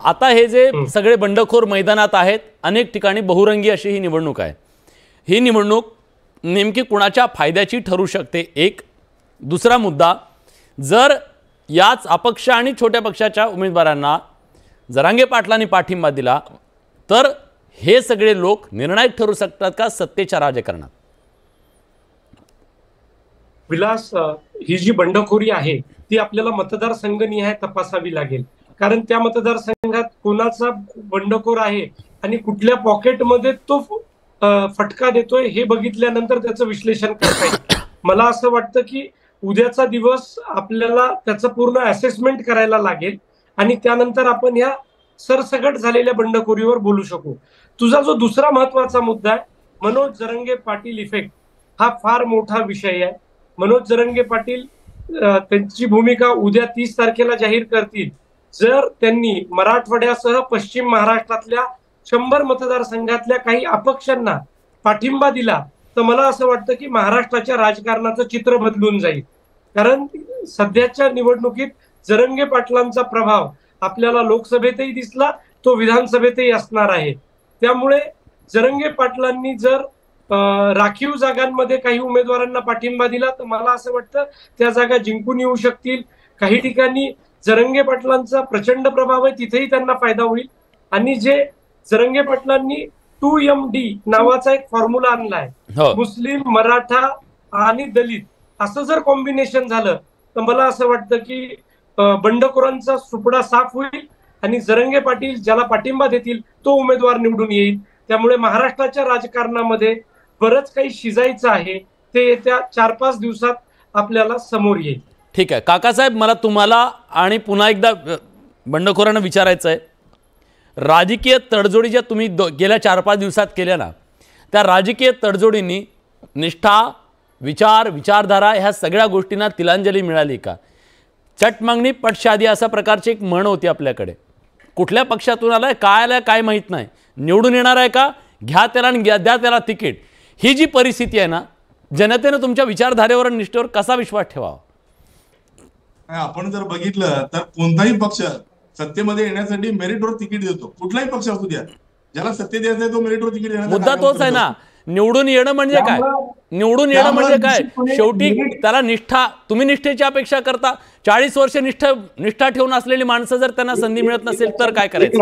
आता हे जे सगळे बंडखोर मैदानात आहेत, अनेक ठिकाणी बहुरंगी अशी ही निवडणूक आहे, ही निवडणूक नेमकी कुणाच्या फायद्याची ठरू शकते? एक दुसरा मुद्दा, जर याच अपक्ष आणि छोट्या पक्षाच्या उमेदवारांना जरांगे पाटलांनी पाठिंबा दिला तर हे सगळे लोक निर्णायक ठरू शकतात का सत्तेच्या राजकारणात? विलास, ही जी बंडखोरी आहे ती आपल्याला मतदारसंघनिहाय तपासावी लागेल, कारण त्या मतदारसंघात कोणाचा बंडखोर आहे आणि कुठल्या पॉकेटमध्ये तो फटका देतोय हे बघितल्यानंतर त्याचं विश्लेषण करता येईल. मला असं वाटतं की उद्याचा दिवस आपल्याला त्याचं पूर्ण असेसमेंट करायला लागेल आणि त्यानंतर आपण ह्या सरसकट झालेल्या बंडखोरीवर बोलू शकू. तुझा जो दुसरा महत्वाचा मुद्दा आहे, मनोज जरांगे पाटील इफेक्ट, हा फार मोठा विषय आहे. मनोज जरांगे पाटील त्यांची भूमिका उद्या 30 तारखेला जाहीर करतील. जर त्यांनी मराठवाड्यासह पश्चिम महाराष्ट्रातल्या 100 मतदारसंघातल्या काही अपक्षांना पाठिंबा दिला तर मला असं वाटतं की महाराष्ट्राच्या राजकारणाचं चित्र बदलून जाईल. कारण सध्याच्या निवडणुकीत जरांगे पाटलांचा प्रभाव आपल्याला लोकसभेतही दिसला, तो विधानसभेतही असणार आहे. त्यामुळे जरांगे पाटलांनी जर राखीव जागांमध्ये काही उमेदवारांना पाठिंबा दिला तर मला असं वाटतं त्या जागा जिंकून येऊ शकतील. काही ठिकाणी जरांगे पाटलांचा प्रचंड प्रभाव आहे, तिथेही त्यांना फायदा होईल. आणि जे जरांगे पाटलांनी 2MD नावाचा एक फॉर्म्युला आणलाय, मुस्लिम, मराठा आणि दलित, असं जर कॉम्बिनेशन झालं तर मला असं वाटतं की बंडखोरांचा सुपडा साफ होईल आणि जरांगे पाटील ज्याला पाठिंबा देतील तो उमेदवार निवडून येईल. त्यामुळे महाराष्ट्राच्या राजकारणामध्ये बरंच काही शिजायचं आहे, ते येत्या 4-5 दिवसात आपल्याला समोर येईल. ठीक आहे काकासाहेब, मला तुम्हाला आणि पुन्हा एकदा बंडखोरांना विचारायचं आहे, राजकीय तडजोडी ज्या तुम्ही गेल्या 4-5 दिवसात केल्या ना, त्या राजकीय तडजोडींनी निष्ठा, विचारधारा ह्या सगळ्या गोष्टींना तिलांजली मिळाली का? चट मागणी पट शादी असा प्रकारची एक म्हण होती आपल्याकडे. कुठल्या पक्षातून आलाय, काय आलाय काय माहीत नाही, निवडून येणार आहे का, घ्या त्याला आणि द्या त्याला तिकीट, ही जी परिस्थिती आहे ना, जनतेनं तुमच्या विचारधारेवर आणि निष्ठेवर कसा विश्वास ठेवावा? आपण जर बघितलं तर कोणताही पक्ष सत्तेमध्ये येण्यासाठी मेरिटवर तिकीट देतो, कुठलाही पक्ष असू द्या, ज्याला सत्तेत यायचं आहे तो मेरिटवर तिकीट देण्याचा मुद्दा तोच आहे ना. निवडून येणं म्हणजे काय, निवडून येणं म्हणजे काय? शेवटी त्याला निष्ठा, तुम्ही निष्ठेची अपेक्षा करता. 40 वर्ष निष्ठा ठेवून असलेली माणसं जर त्यांना संधी मिळत नसेल तर काय करायचं?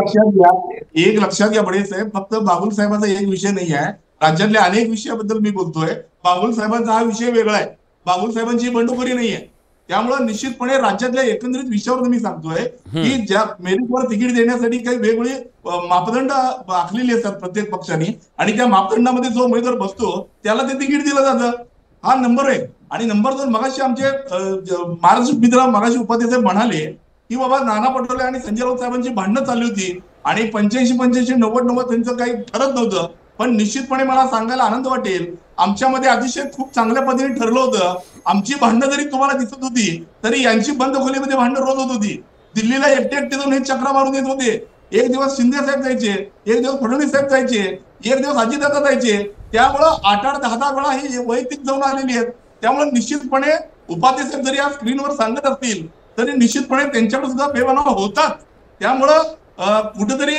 एक लक्षात घ्या बडे साहेब, फक्त बाबुल साहेबांचा एक विषय नाही आहे, राज्यातल्या अनेक विषयाबद्दल मी बोलतोय. बाबुल साहेबांचा हा विषय वेगळा आहे, बाबुल साहेबांची बंडखोरी नाही आहे. त्यामुळे निश्चितपणे राज्यातल्या एकंदरीत विषयावर मी सांगतोय की ज्या मेरिटवर तिकीट देण्यासाठी काही वेगवेगळे मापदंड आखलेले असतात प्रत्येक पक्षाने, आणि त्या मापदंडामध्ये जो उमेदवार बसतो त्याला ते तिकीट दिलं जातं. हा नंबर 1. आणि नंबर 2, मगाशी आमचे महाराष्ट्र मित्र मगाशी उपाध्याय म्हणाले की बाबा नाना पटोले आणि संजय राऊत साहेबांची भांडणं चालली होती आणि 85-85, 90-90 त्यांचं काही ठरत नव्हतं. पण निश्चितपणे मला सांगायला आनंद वाटेल, आमच्यामध्ये अतिशय खूप चांगल्या पद्धतीने ठरलं होतं. आमची भांडणं जरी तुम्हाला दिसत होती तरी यांची बंद खोलीमध्ये भांडणं रोज होत होती. दिल्लीला एकटे जाऊन हे चक्रा मारून येत होते. एक दिवस शिंदे साहेब जायचे, एक दिवस फडणवीस साहेब जायचे, एक दिवस अजितदादा जायचे. त्यामुळं 8-8, 10-10 वेळा ही वैयक्तिक जाऊन आलेली आहेत. त्यामुळे निश्चितपणे उपाध्याय साहेब जरी आज स्क्रीनवर सांगत असतील तरी निश्चितपणे त्यांच्याकडे सुद्धा बेबनाव होतात. त्यामुळं कुठेतरी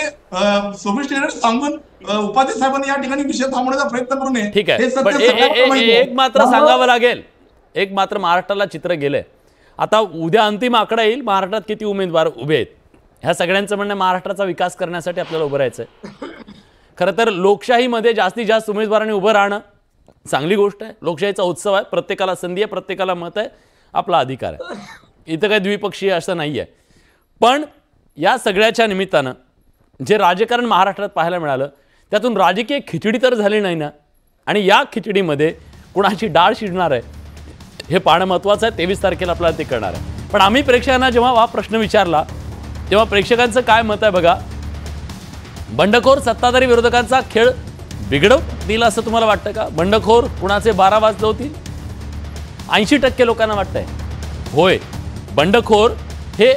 सोफिस्टिकेटेड सांगून उपाध्याय साहेबांनी या ठिकाणी विषय थांबवण्याचा प्रयत्न करू नये. ठीक आहे, एक मात्र सांगावं लागेल, एक मात्र महाराष्ट्राला चित्र गेलंय. आता उद्या अंतिम आकडा येईल, महाराष्ट्रात किती उमेदवार उभे आहेत. ह्या सगळ्यांचं म्हणणं महाराष्ट्राचा विकास करण्यासाठी आपल्याला उभं राहायचंय. खरं तर लोकशाहीमध्ये जास्तीत जास्त उमेदवारांनी उभं राहणं चांगली गोष्ट आहे. लोकशाहीचा उत्सव आहे, प्रत्येकाला संधी आहे, प्रत्येकाला मत आहे, आपला अधिकार आहे. इथं काही द्विपक्षीय असं नाही आहे. पण या सगळ्याच्या निमित्तानं जे राजकारण महाराष्ट्रात पाहायला मिळालं त्यातून राजकीय खिचडी तर झाली नाही ना, आणि या खिचडीमध्ये कुणाची डाळ शिजणार आहे हे पाहणं महत्त्वाचं आहे. 23 तारखेला आपल्याला ते करणार आहे. पण आम्ही प्रेक्षकांना जेव्हा हा प्रश्न विचारला तेव्हा प्रेक्षकांचं काय मत आहे बघा. बंडखोर सत्ताधारी विरोधकांचा खेळ बिघडवतील असं तुम्हाला वाटतं का? बंडखोर कुणाचे 12 वाजले होतील? 80% लोकांना वाटतंय होय, बंडखोर हे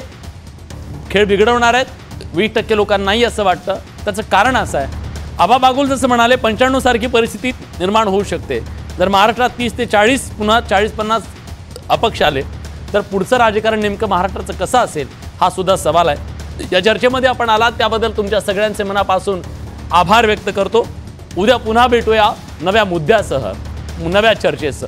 खेळ बिघडवणार आहेत. 20% लोकांना नाही असं वाटतं. त्याचं कारण असं आहे, आबा बागुल जसं म्हणाले 95 सारखी परिस्थिती निर्माण होऊ शकते. जर महाराष्ट्रात 30 ते 40 पुन्हा 40-50 अपक्ष आले तर पुढचं राजकारण नेमकं महाराष्ट्राचं कसं असेल हा सुद्धा सवाल आहे. या चर्चेमध्ये आपण आलात त्याबद्दल तुमच्या सगळ्यांचे मनापासून आभार व्यक्त करतो. उद्या पुन्हा भेटूया नव्या मुद्द्यासह, नव्या चर्चेसह.